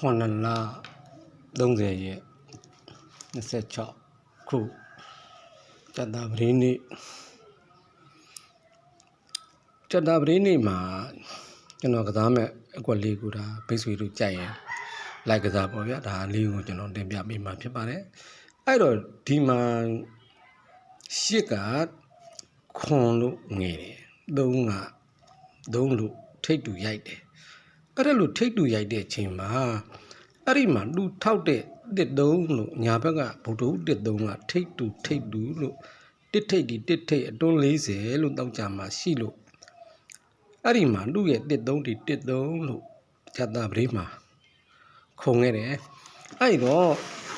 Honala 30ရက်26ခုကျက်တာပရင်းနေ့မှာကျွန်တော်ကစားမဲ့အကွက်လေးကိုဒါဘိတ်ဆွေတို့ကြိုက်ရင်လိုက်ကစားပေါ့ဗျာဒါလေးကိုကျွန်တော်တင်ပြပေးမှာဖြစ်ပါတယ်အဲ့တော့ဒီမှာရှစ်ကခွန်လို့ငယ်တယ်သုံးလို့ထိတ်တူရိုက်တယ်အဲ့ဒါလို့ထိတ်တူရိုက်တဲ့ချိန်မှာအဲ့ဒီမှာလူထောက်တဲ့တစ်သုံးလို့ညာဘက်ကဗုဒ္ဓဦးတစ်သုံးကထိတ်တူလို့တစ်ထိတ်အတွန်း40လို့တောက်ကြမှာရှိလို့အဲ့ဒီမှာလူရဲ့တစ်သုံးလို့ဇာတာပရိမှာခုံခဲ့တယ်အဲ့တော့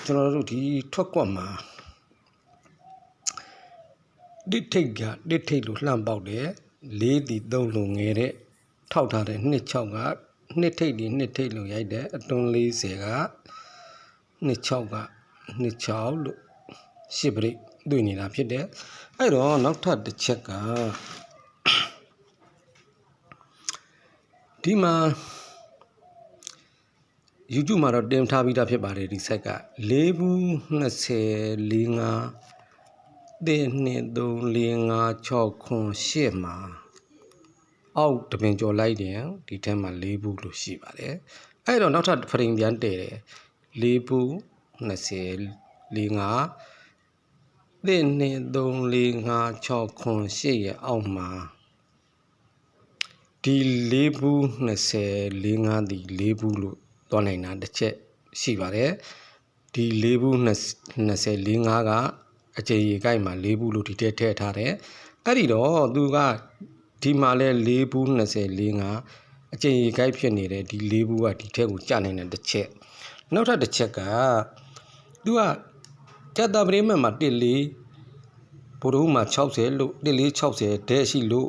ကျွန်တော်တို့ဒီထွက်ကွက်မှာတစ်ထိတ်လို့လှမ်းပေါက်တယ်4တီ3လို့ငယ်တဲ့ထောက်ထားတဲ့26ကနှစ်ထိတ်လို့ရိုက်တယ်အတွန်း40က26က26လို့ရှစ်ပရိတွေ့နေတာဖြစ်တယ်အဲ့တော့နောက်ထပ်တစ်ချက်ကဒီမှာ YouTube မှာတော့တင်ထားပြီးသားဖြစ်ပါတယ်ဒီ site က4ဘူး20 45တင်း2 3 4 5 6 8မှာအောက်တပင်ကျော်လိုက်တယ်ဒီထဲမှာ4ဘူးလို့ရှိပါတယ်အဲ့တော့နောက်ထပ်ဖရင်ပြန်တည်တယ်4ဘူး20 45တင်း2 3 4 5 6 8ရဲ့အောက်မှာဒီ4ဘူး20 45ဒီ4ဘူးလို့သွားနိုင်တာတစ်ချက်ရှိပါတယ်ဒီ4ဘူး20 45ကအကျေရီကိုက်မှာ4ဘူးလို့ဒီထဲထည့်ထားတယ်အဲ့ဒီတော့သူကဒီမှာလဲ4ဘူး20 45အကျေရီကိုက်ဖြစ်နေတဲ့ဒီ4ဘူးကဒီထဲကိုကျနိုင်တဲ့တစ်ချက်နောက်ထပ်တစ်ချက်ကသူကကျက်တာပရိမတ်မှာ14ဘုရုံးမှာ60လို့1460တဲရှိလို့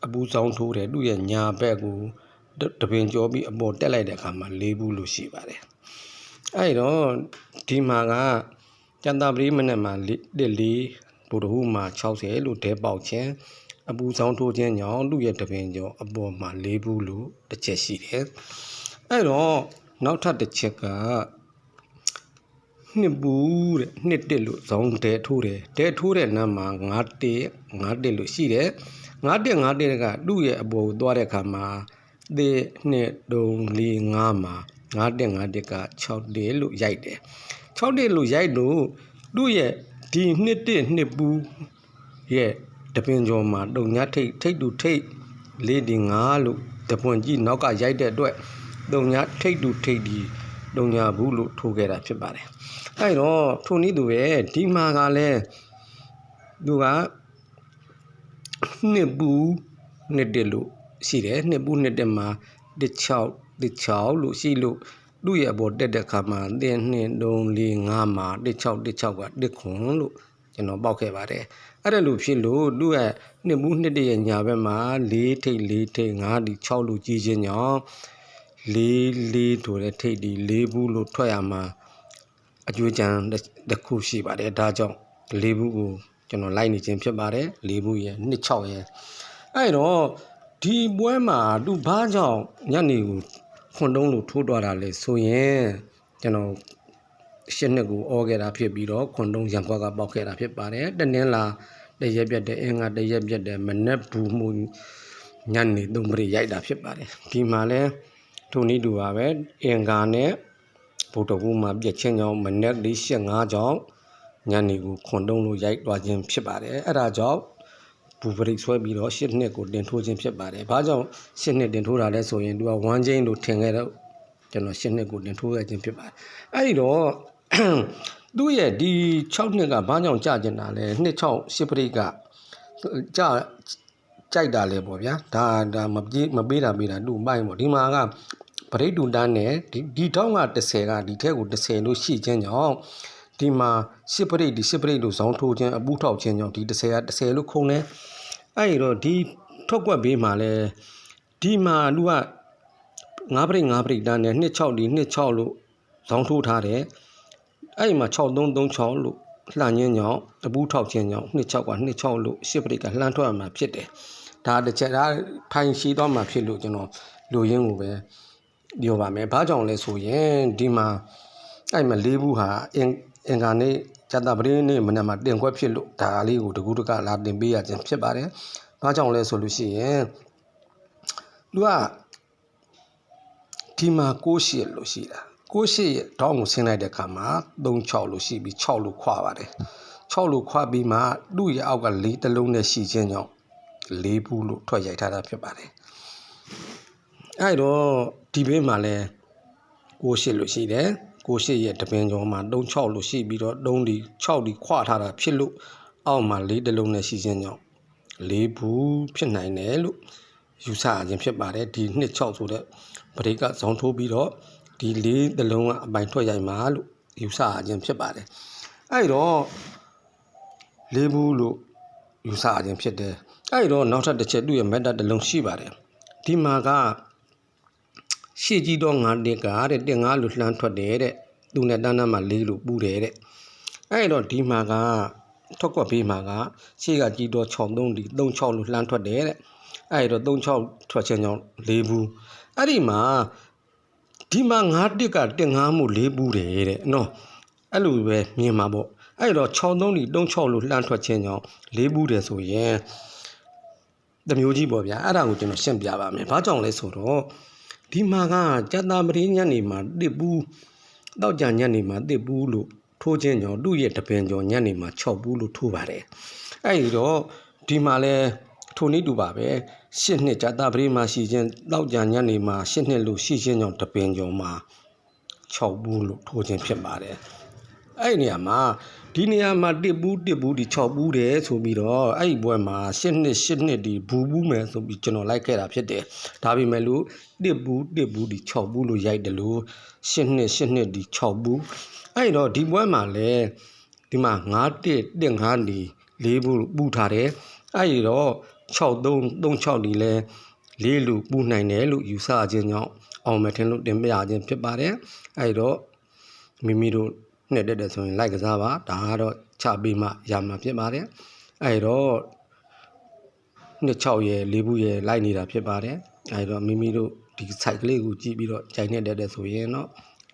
အပူဆောင်ထိုးတယ်သူ့ရဲ့ညာဘက်ကိုတပင်ကျော်ပြီးအပေါ်တက်လိုက်တဲ့အခါမှာ4ဘူးလို့ရှိပါတယ်အဲ့တော့ဒီမှာကကျန်တာပရိမနဲ့မှာ4ဘုရုံးမှာ60လို့တဲပေါက်ခြင်းအပူဆောင်ထိုးခြင်းကြောင့်သူ့ရဲ့တပင်ကျော်အပေါ်မှာ4ဘူးလို့တစ်ချက်ရှိတယ်အဲ့တော့နောက်ထပ်တစ်ချက်ကနှစ်ဘူးတဲ့နှစ်တက်လို့ဇောင်းတဲထိုးတဲ့နားမှာ9တက်လို့ရှိတယ်9တက်ကသူ့ရဲ့အပေါ်ကိုသွားတဲ့အခါမှာ1 2 3 4 5မှာ9တက်က6တက်လို့ရိုက်တယ်6တက်လို့ရိုက်လို့သူ့ရဲ့ဒီနှစ်ဘူးရဲ့တပင်ကျော်မှာတုံညာထိတ်တူထိတ်4ဒီ5လို့တပွန်ကြီးနောက်ကရိုက်တဲ့အတွက်တုံညာထိတ်တူထိတ်ဒီတုံညာဘူးလို့ထိုးခဲ့တာဖြစ်ပါတယ်အဲ့တော့ထိုနည်းသူပဲဒီမှာကလည်းသူကနှစ်ဘူးနှစ်တက်လို့ရှိတယ်နှစ်ဘူးနှစ်တက်မှာ16လို့ရှိလို့သူ့ရဲ့အပေါ်တက်တဲ့ခါမှာ1 2 3 4 5မှာ16က1ခွန်လို့ကျွန်တော်ပေါက်ခဲ့ပါတယ်အဲ့ဒါလို့ဖြစ်လို့သူ့ရဲ့နှစ်ဘူးနှစ်တက်ရဲ့ညာဘက်မှာ4ထိတ်5ဒီ6လို့ကြီးခြင်းကြောင့်4ဆိုတဲ့ထိတ်ဒီ4ဘူးလို့ထွက်ရမှာအကျွေးကြံတစ်ခုရှိပါတယ်ဒါကြောင့်4ဘူးကိုကျွန်တော်လိုက်နေခြင်းဖြစ်ပါတယ်4ဘူးရဲ့26ရဲ့အဲ့တော့ဒီပွဲမှာသူဘာကြောင့်ညနေကိုခွန်တုံးလို့ထိုးသွားတာလဲဆိုရင်ကျွန်တော်ရှစ်နှစ်ကိုအော်ခဲ့တာဖြစ်ပြီးတော့ခွန်တုံးရံခွက်ကပေါက်ခဲ့တာဖြစ်ပါတယ်တနင်္လာတရက်ပြတ်တဲ့အင်္ဂါတရက်ပြတ်တဲ့မနက်ဘူးမှုညနေ3ပရိရိုက်တာဖြစ်ပါတယ်ဒီမှာလဲထိုနည်းတူပါပဲအင်္ဂါနဲ့ဗုဒ္ဓဘူးမှာပြည့်ချင်းကြောင့်မနက်4-5ကြောင့်ညနေကိုခွန်တုံးလို့ရိုက်သွားခြင်းဖြစ်ပါတယ်အဲ့ဒါကြောင့်ဘူပရိဆွဲပြီးတော့ရှစ်နှစ်ကိုတင်ထိုးခြင်းဖြစ်ပါတယ်ဘာကြောင့်ရှစ်နှစ်တင်ထိုးတာလဲဆိုရင်သူက1ချင်းလို့ထင်ခဲ့တော့ကျွန်တော်ရှစ်နှစ်ကိုတင်ထိုးရခြင်းဖြစ်ပါတယ်အဲ့ဒီတော့သူ့ရဲ့ဒီ6နှစ်ကဘာကြောင့်ကြာကျင်တာလဲ26ရှစ်ပရိကကြာကြိုက်တာလဲပေါ့ဗျာဒါမပေးတာသူ့ပိုင်းပေါ့ဒီမှာကပရိတူတန်းနဲ့ဒီတောင်းက30ကဒီထက်ကို30လို့ရှိခြင်းကြောင့်ဒီမှာရှစ်ပရိလို့ဇောင်းထိုးခြင်းအပူထောက်ခြင်းကြောင့်ဒီ30က30လို့ခုံတယ်အဲ့တော့ဒီထွက်ကွက်ဘေးမှာလဲဒီမှာလူက5ပရိတန်းနဲ့26လို့ဇောင်းထိုးထားတယ်အဲ့မှာ6336လို့လှန်ခြင်းကြောင့်အပူထောက်ခြင်းကြောင့်26လို့ရှစ်ပရိကလှမ်းထွက်ရမှာဖြစ်တယ်ဒါတစ်ချက်ဒါဖိုင်ရှိတော့မှာဖြစ်လို့ကျွန်တော်လူရင်းကိုပဲ ပြောပါမယ်ဘာကြောင့်လဲဆိုရင်ဒီမှာအဲ့မှာလေးဘူးဟာအင်္ဂါနေ့ဇာတပတင်းနေ့မနေ့မှာတင်ခွက်ဖြစ်လို့ဒါလေးကိုတကူးတကလာတင်ပေးရခြင်းဖြစ်ပါတယ်ဘာကြောင့်လဲဆိုလို့ရှိရင်လူကဒီမှာ68လို့ရှိတာ68ရဲ့တောင်းကိုဆင်းလိုက်တဲ့အခါမှာ36လို့ရှိပြီး6လို့ခွာပါတယ်6လို့ခွာပြီးမှသူ့ရဲ့အောက်က4တလုံးနဲ့ရှိခြင်းကြောင့်4ဘူးလို့ထွက်ရိုက်ထားတာဖြစ်ပါတယ်အဲ့တော့ဒီဘေးမှာလဲ68လို့ရှိတယ်68ရဲ့တပင်ကျော်မှာ36လို့ရှိပြီးတော့3ဒီ6ဒီခွာထားတာဖြစ်လို့အောက်မှာ4တလုံးနဲ့ရှိခြင်းကြောင့်4ဘူးဖြစ်နိုင်တယ်လို့ယူဆခြင်းဖြစ်ပါတယ်ဒီ26ဆိုတဲ့ပရိကဇောင်းထိုးပြီးတော့ဒီ4တလုံးကအပိုင်ထွက်ရိုက်မှာလို့ယူဆခြင်းဖြစ်ပါတယ်အဲ့တော့4ဘူးလို့ယူဆခြင်းဖြစ်တယ်အဲ့တော့နောက်ထပ်တစ်ချက်သူ့ရဲ့မက်တာတလုံးရှိပါတယ်ဒီမှာကရှေ့ကြီးတော့9တက်ကတဲ့တင်9လို့လှမ်းထွက်တယ်တဲ့သူနဲ့တန်းတန်းမှာ4လို့ပူတယ်တဲ့အဲ့တော့ဒီမှာကထွက်ကွက်ပေးမှာကရှေ့ကကြီးတော့63ဒီ36လို့လှမ်းထွက်တယ်တဲ့အဲ့တော့36ထွက်ခြင်းကြောင့်4ဘူးအဲ့ဒီမှာဒီမှာ9တက်ကတင်9မှု4ဘူးတယ်တဲ့နော်အဲ့လိုပဲမြင်မှာပေါ့အဲ့တော့63ဒီ36လို့လှမ်းထွက်ခြင်းကြောင့်4ဘူးတယ်ဆိုရင်တမျိုးကြီးပေါ့ဗျာအဲ့ဒါကိုကျွန်တော်ရှင်းပြပါမယ်ဘာကြောင့်လဲဆိုတော့ဒီမှာကဇာတာပရိညတ်နေမှာတစ်ဘူးတောက်ကြညတ်နေမှာတစ်ဘူးလို့ထိုးခြင်းကြောင့်သူ့ရဲ့တပင်ကျော်ညတ်နေမှာ6ဘူးလို့ထိုးပါတယ်အဲ့ဒီတော့ဒီမှာလဲထိုနည်းတူပါပဲ8နှစ်ဇာတာပရိမှာရှိခြင်းတောက်ကြညတ်နေမှာ8နှစ်လို့ရှိခြင်းကြောင့်တပင်ကျော်မှာ6ဘူးလို့ထိုးခြင်းဖြစ်ပါတယ်အဲ့ဒီနေရာမှာဒီနေရာမှာတစ်ဘူးဒီ6ဘူးတယ်ဆိုပြီးတော့အဲ့ဒီဘွဲမှာ8နှစ်ဒီဘူးမယ်ဆိုပြီးကျွန်တော်လိုက်ခဲ့တာဖြစ်တယ်ဒါပေမဲ့လို့တစ်ဘူးဒီ6ဘူးလို့ရိုက်တယ်လို့8နှစ်ဒီ6ဘူးအဲ့တော့ဒီဘွဲမှာလဲဒီမှာ9ဒီ4ဘူးပူထားတယ်အဲ့ဒီတော့6336ဒီလဲ4လို့ပူနိုင်တယ်လို့ယူဆခြင်းကြောင့်အောင်မထင်လို့တင်ပြခြင်းဖြစ်ပါတယ်အဲ့တော့မိမိတို့နှစ်တက်တယ်ဆိုရင်လိုက်ကစားပါဒါကတော့ချပေးမှရမှာဖြစ်ပါတယ်အဲ့တော့26ရဲ့4ဘူးရဲ့လိုက်နေတာဖြစ်ပါတယ်အဲ့တော့မိမိတို့ဒီ site ကလေးကိုကြည့်ပြီးတော့ဂျိုင်နဲ့တက်တယ်ဆိုရင်တော့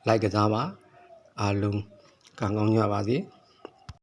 လိုက်ကစားပါအားလုံးကံကောင်းကြပါစေ